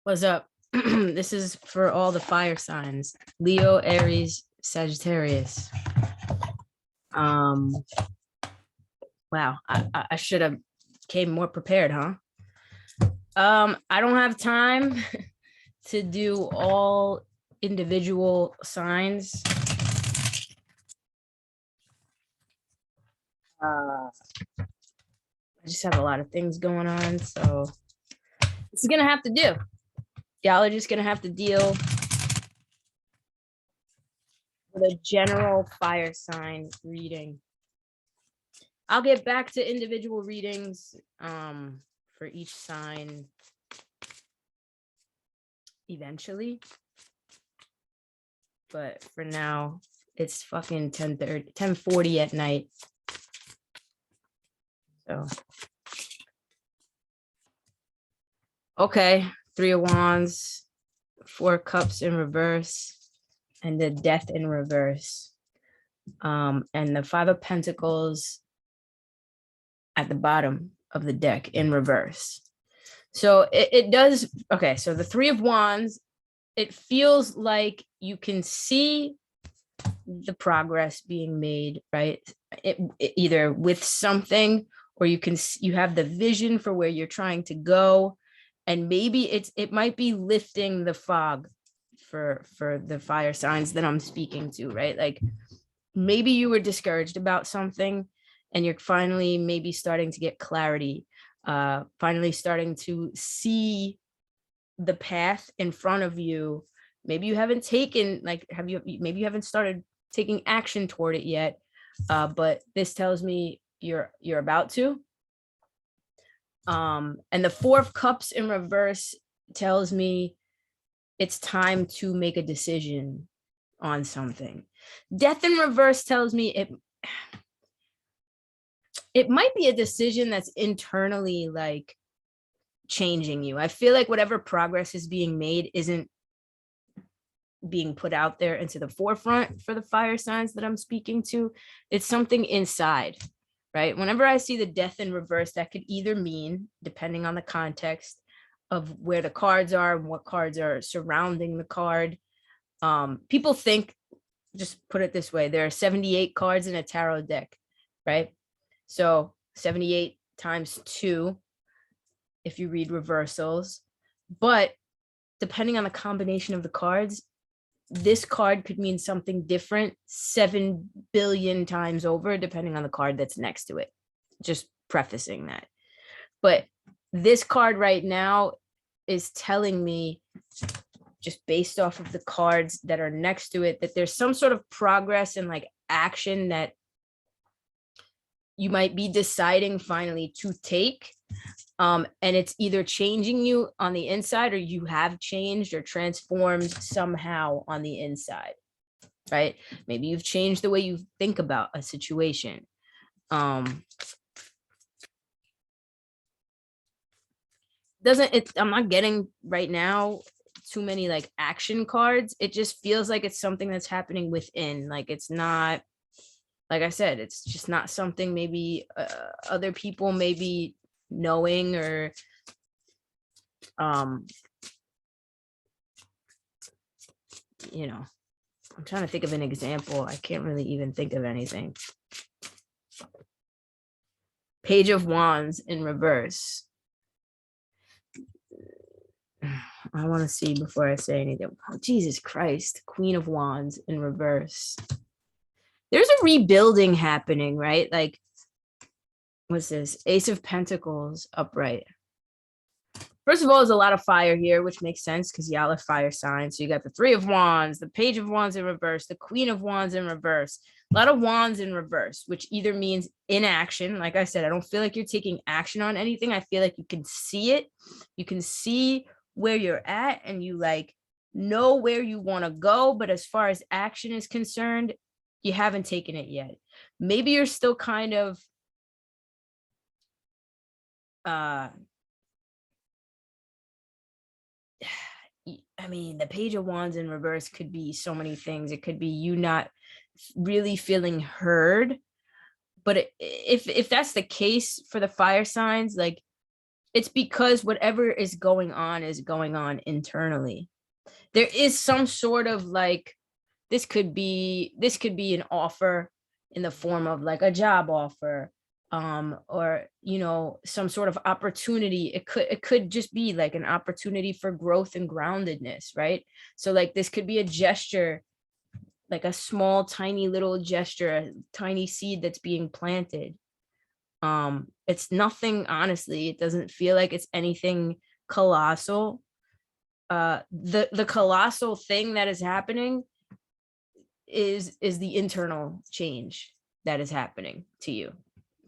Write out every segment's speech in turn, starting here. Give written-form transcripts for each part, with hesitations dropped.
What's up? This is for all the fire signs. Leo, Aries, Sagittarius. Um, wow, I should have came more prepared, huh? I don't have time to do all individual signs. I just have a lot of things going on, so this is gonna have to do. Y'all are just gonna have to deal with a general fire sign reading. I'll get back to individual readings for each sign eventually. But for now, it's fucking 10:30, 10:40 at night. So, okay, 3 of Wands, 4 Cups in reverse, and the Death in reverse. And the 5 of Pentacles at the bottom of the deck in reverse. So it does, okay, so the 3 of Wands, it feels like you can see the progress being made, right? It either with something, or you have the vision for where you're trying to go, and maybe it might be lifting the fog for the fire signs that I'm speaking to, right? Like maybe you were discouraged about something and you're finally maybe starting to get clarity, finally starting to see the path in front of you. Maybe you haven't taken, like, maybe you haven't started taking action toward it yet, but this tells me you're about to. And the 4 of Cups in reverse tells me it's time to make a decision on something. Death in reverse tells me it might be a decision that's internally like changing you. I feel like whatever progress is being made isn't being put out there into the forefront for the fire signs that I'm speaking to. It's something inside, right? Whenever I see the Death in reverse, that could either mean, depending on the context of where the cards are and what cards are surrounding the card. People think, just put it this way, there are 78 cards in a tarot deck, right? So 78 times 2 if you read reversals, but depending on the combination of the cards, this card could mean something different 7 billion times over, depending on the card that's next to it. Just prefacing that. But this card right now is telling me, just based off of the cards that are next to it, that there's some sort of progress and like action that you might be deciding finally to take. And it's either changing you on the inside, or you have changed or transformed somehow on the inside, right? Maybe you've changed the way you think about a situation. I'm not getting right now too many like action cards. It just feels like it's something that's happening within. Like it's not, like I said, it's just not something maybe other people may be knowing, or you know, I'm trying to think of an example. I can't really even think of anything. Page of Wands in reverse. I want to see before I say anything. Oh, Jesus Christ. Queen of Wands in reverse. There's a rebuilding happening, right? Like, what's this? Ace of Pentacles upright. First of all, there's a lot of fire here, which makes sense because y'all are fire signs. So you got the 3 of Wands, the Page of Wands in reverse, the Queen of Wands in reverse. A lot of wands in reverse, which either means inaction. Like I said, I don't feel like you're taking action on anything. I feel like you can see it. You can see where you're at, and you like know where you want to go. But as far as action is concerned, you haven't taken it yet. Maybe you're still kind of I mean, the Page of Wands in reverse could be so many things. It could be you not really feeling heard. But if that's the case for the fire signs, like It's because whatever is going on internally. There is some sort of like, this could be an offer in the form of like a job offer, or some sort of opportunity. It could just be like an opportunity for growth and groundedness, right? So like this could be a gesture, like a small tiny little gesture, a tiny seed that's being planted. It's nothing, honestly. It doesn't feel like it's anything colossal. The colossal thing that is happening is the internal change that is happening to you,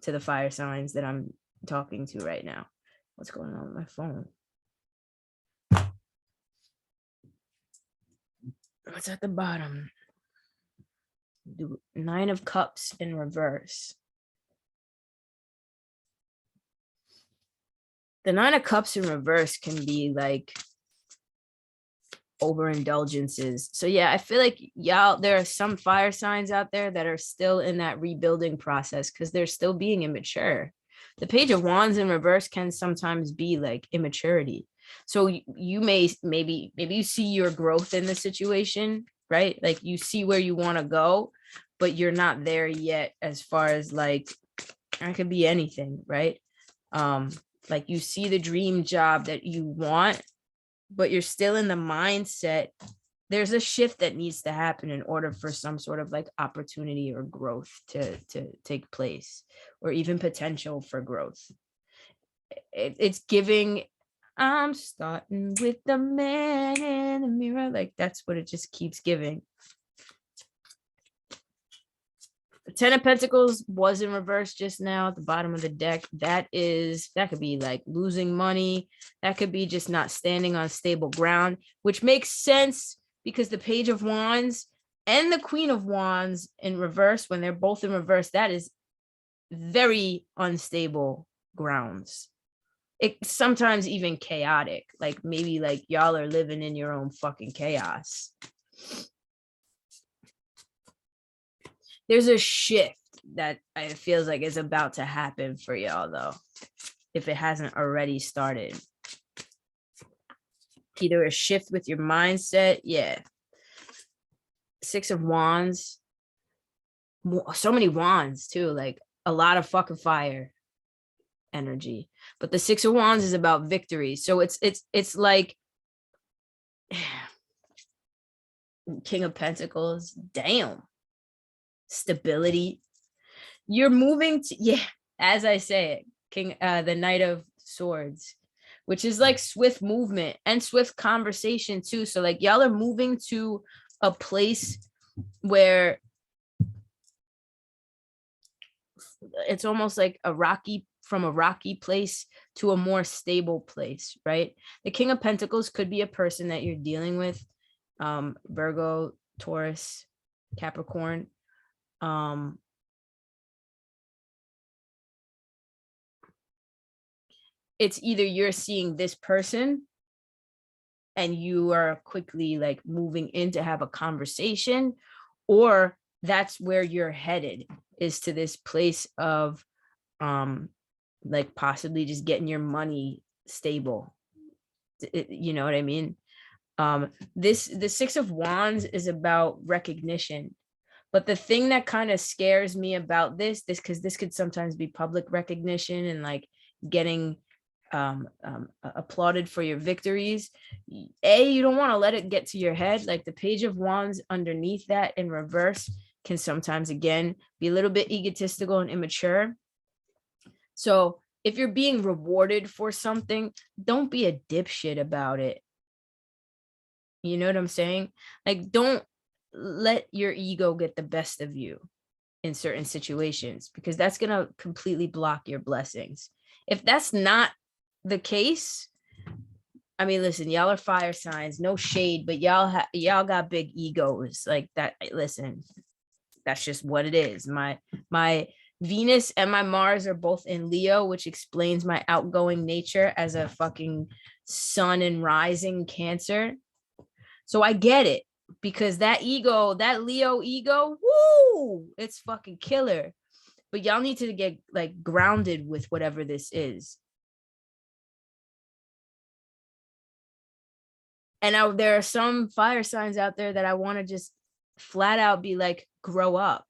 to the fire signs that I'm talking to right now. What's going on with my phone? What's at the bottom? The 9 of Cups in reverse. The 9 of Cups in reverse can be like overindulgences. So yeah, I feel like y'all, there are some fire signs out there that are still in that rebuilding process because they're still being immature. The Page of Wands in reverse can sometimes be like immaturity. So you maybe you see your growth in the situation, right? Like you see where you want to go, but you're not there yet as far as like, it could be anything, right? Like you see the dream job that you want, but you're still in the mindset. There's a shift that needs to happen in order for some sort of like opportunity or growth to take place, or even potential for growth. It's giving, I'm starting with the man in the mirror. Like that's what it just keeps giving. The 10 of Pentacles was in reverse just now at the bottom of the deck. That could be like losing money. That could be just not standing on stable ground, which makes sense because the Page of Wands and the Queen of Wands in reverse, when they're both in reverse, that is very unstable grounds. It's sometimes even chaotic. Like maybe like y'all are living in your own fucking chaos. There's a shift that it feels like is about to happen for y'all, though, if it hasn't already started. Either a shift with your mindset. Yeah. 6 of Wands. So many wands, too. Like a lot of fucking fire energy. But the 6 of Wands is about victory. So it's like King of Pentacles. Damn. Stability. You're moving to, yeah, as I say it, the Knight of Swords, which is like swift movement and swift conversation too. So like y'all are moving to a place where it's almost like from a rocky place to a more stable place, right? The King of Pentacles could be a person that you're dealing with, Virgo, Taurus, Capricorn. It's either you're seeing this person and you are quickly like moving in to have a conversation, or that's where you're headed, is to this place of like possibly just getting your money stable. You know what I mean? The 6 of Wands is about recognition. But the thing that kind of scares me about this, because this could sometimes be public recognition and like getting applauded for your victories. You don't want to let it get to your head. Like the Page of Wands underneath that in reverse can sometimes, again, be a little bit egotistical and immature. So if you're being rewarded for something, don't be a dipshit about it. You know what I'm saying? Like, don't let your ego get the best of you in certain situations, because that's going to completely block your blessings. If that's not the case, I mean, listen, y'all are fire signs, no shade, but y'all got big egos like that. Listen, that's just what it is. My Venus and my Mars are both in Leo, which explains my outgoing nature as a fucking sun and rising Cancer. So I get it, because that ego, that Leo ego, woo, it's fucking killer. But y'all need to get like grounded with whatever this is. And there are some fire signs out there that I want to just flat out be like, grow up.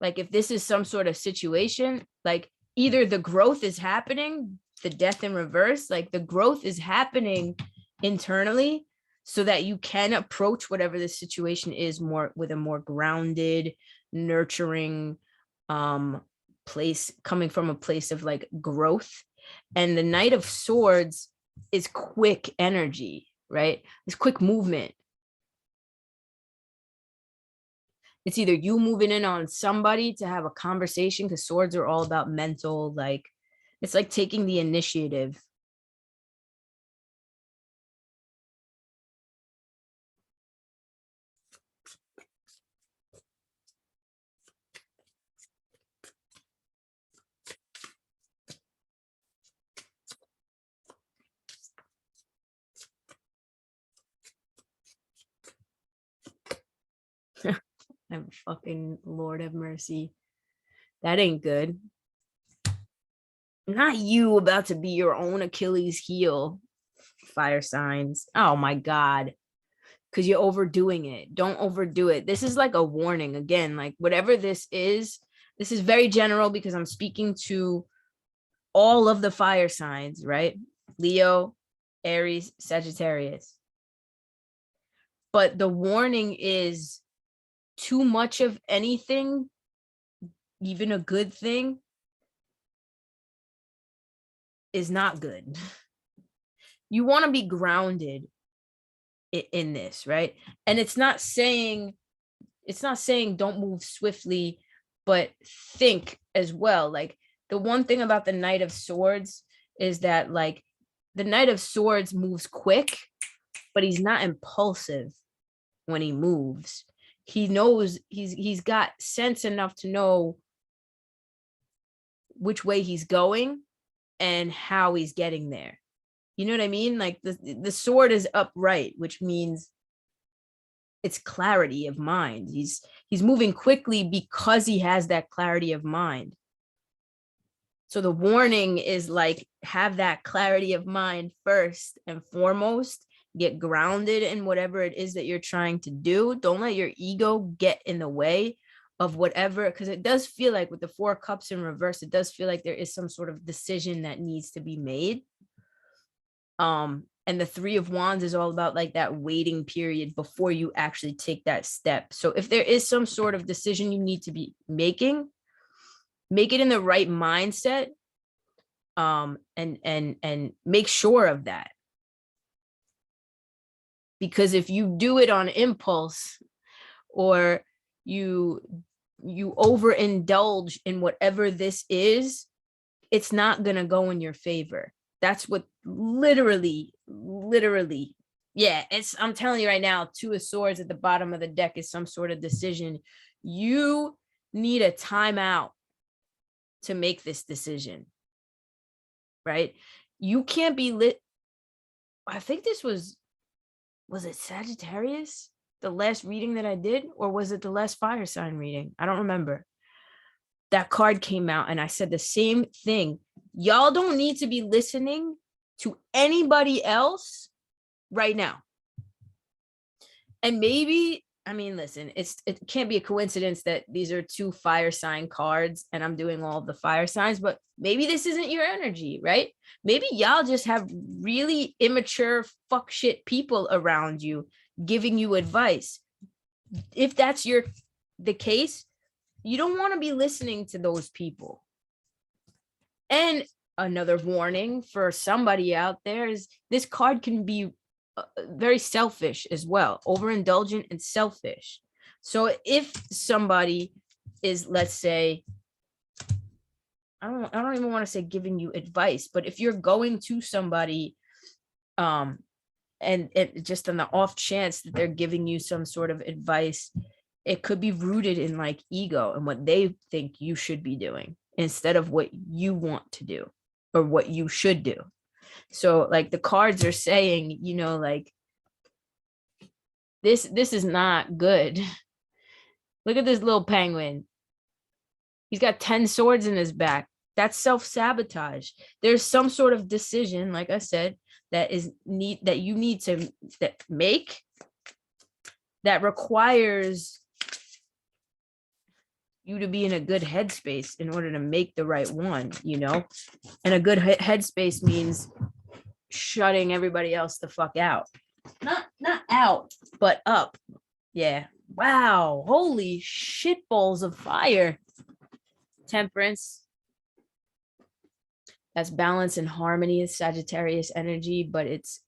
Like if this is some sort of situation, like either the growth is happening, the death in reverse, like the growth is happening internally so that you can approach whatever the situation is more with a more grounded, nurturing place, coming from a place of like growth. And the Knight of Swords is quick energy, right? It's quick movement. It's either you moving in on somebody to have a conversation, because swords are all about mental, like it's like taking the initiative. I'm fucking Lord have mercy. That ain't good. Not you about to be your own Achilles heel, fire signs. Oh my God. Because you're overdoing it. Don't overdo it. This is like a warning. Again, like whatever this is very general because I'm speaking to all of the fire signs, right? Leo, Aries, Sagittarius. But the warning is too much of anything, even a good thing, is not good. You want to be grounded in this, right? And it's not saying don't move swiftly, but think as well. Like the one thing about the Knight of Swords is that like the Knight of Swords moves quick, but he's not impulsive when he moves. He knows he's got sense enough to know which way he's going and how he's getting there. You know what I mean? Like the sword is upright, which means it's clarity of mind. He's moving quickly because he has that clarity of mind. So the warning is like, have that clarity of mind first and foremost. Get grounded in whatever it is that you're trying to do. Don't let your ego get in the way of whatever, because it does feel like with the Four of Cups in reverse, it does feel like there is some sort of decision that needs to be made. And the Three of Wands is all about like that waiting period before you actually take that step. So if there is some sort of decision you need to be making, make it in the right mindset, and make sure of that. Because if you do it on impulse, or you overindulge in whatever this is, it's not going to go in your favor. That's what literally, yeah, I'm telling you right now, Two of Swords at the bottom of the deck is some sort of decision. You need a timeout to make this decision, right? You can't be lit. I think this was it Sagittarius? The last reading that I did, or was it the last fire sign reading? I don't remember. That card came out and I said the same thing. Y'all don't need to be listening to anybody else right now. And maybe, I mean, listen, it can't be a coincidence that these are two fire sign cards and I'm doing all of the fire signs, but maybe this isn't your energy, right? Maybe y'all just have really immature fuck shit people around you giving you advice. If that's the case, you don't want to be listening to those people. And another warning for somebody out there is this card can be very selfish as well, overindulgent and selfish. So if somebody is, let's say, I don't even want to say giving you advice, but if you're going to somebody, and just on the off chance that they're giving you some sort of advice, it could be rooted in like ego and what they think you should be doing instead of what you want to do or what you should do. So like the cards are saying, you know, like this is not good. Look at this little penguin. He's got 10 swords in his back. That's self-sabotage. There's some sort of decision, like I said, that you need to make that requires you to be in a good headspace in order to make the right one, you know? And a good headspace means shutting everybody else the fuck out. Not out, but up. Yeah. Wow. Holy shit balls of fire. Temperance. That's balance and harmony is Sagittarius energy, but it's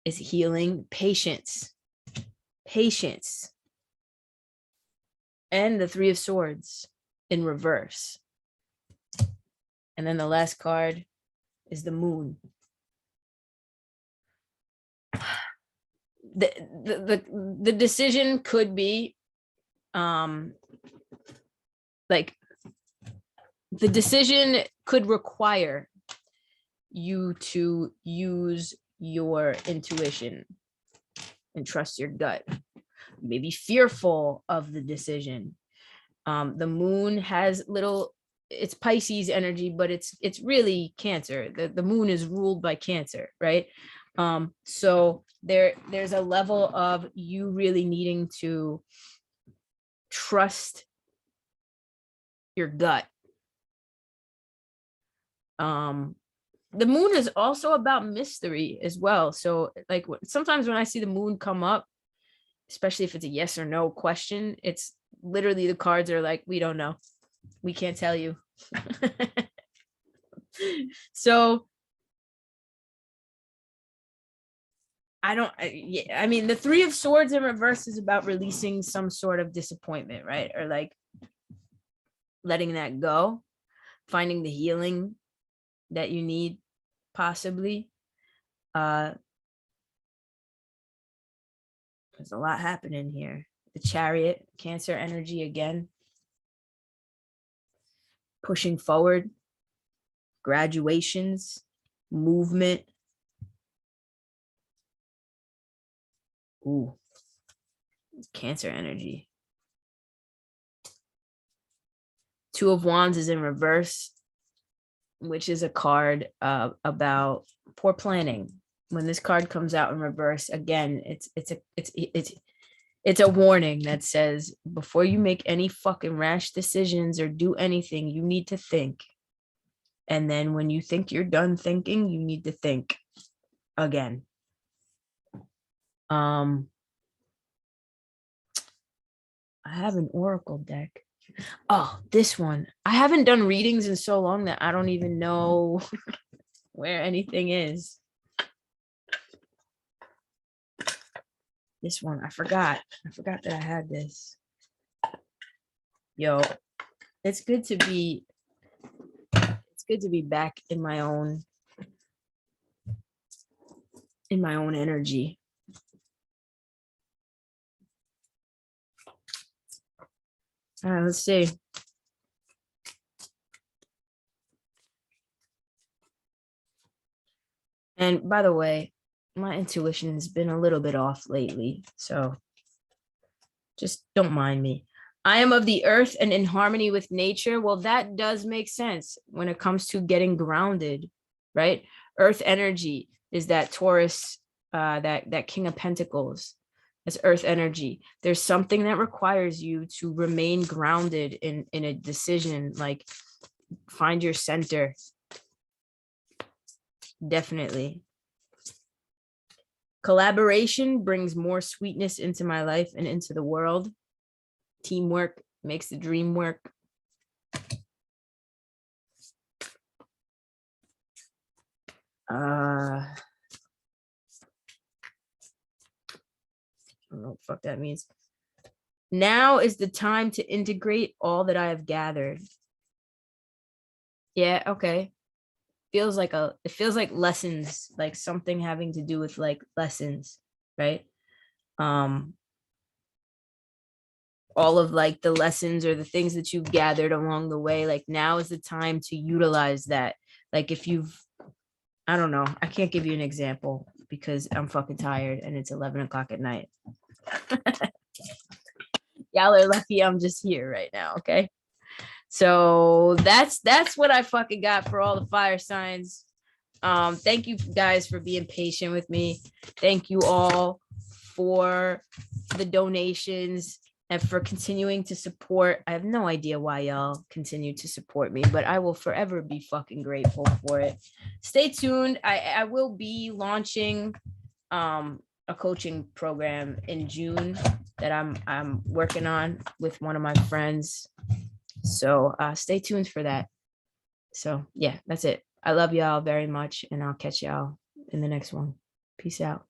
is healing, patience. And the Three of Swords in reverse. And then the last card is the Moon. The decision could be like the decision could require you to use your intuition and trust your gut. Maybe fearful of the decision. The Moon has it's Pisces energy, but it's really Cancer. The Moon is ruled by Cancer, right? So there's a level of you really needing to trust your gut. The Moon is also about mystery as well. So like sometimes when I see the Moon come up, especially if it's a yes or no question, it's literally the cards are like, we don't know. We can't tell you. So I mean, the Three of Swords in reverse is about releasing some sort of disappointment, right? Or like letting that go, finding the healing that you need, possibly. There's a lot happening here. The Chariot, Cancer energy again. Pushing forward, graduations, movement. Ooh, Cancer energy. Two of Wands is in reverse, which is a card about poor planning. When this card comes out in reverse, again, it's a warning that says before you make any fucking rash decisions or do anything, you need to think. And then when you think you're done thinking, you need to think again. I have an oracle deck. Oh, this one. I haven't done readings in so long that I don't even know where anything is. This one, I forgot that I had this. Yo, it's good to be back in my own energy. All right, let's see. And by the way, my intuition has been a little bit off lately, so just don't mind me. I am of the earth and in harmony with nature. Well, that does make sense when it comes to getting grounded, right? Earth energy is that Taurus, that King of Pentacles. As earth energy. There's something that requires you to remain grounded in a decision, like find your center. Definitely. Collaboration brings more sweetness into my life and into the world. Teamwork makes the dream work. I don't know what the fuck that means. Now is the time to integrate all that I have gathered. Yeah, okay. It feels like lessons, like something having to do with like lessons, right? All of like the lessons or the things that you've gathered along the way, like now is the time to utilize that. Like if I don't know, I can't give you an example because I'm fucking tired and it's 11 o'clock at night. Y'all are lucky I'm just here right now. Okay. So that's what I fucking got for all the fire signs. Thank you guys for being patient with me. Thank you all for the donations and for continuing to support. I have no idea why y'all continue to support me, but I will forever be fucking grateful for it. Stay tuned. I will be launching a coaching program in June that I'm working on with one of my friends. So stay tuned for that. So yeah, that's it. I love y'all very much, and I'll catch y'all in the next one. Peace out.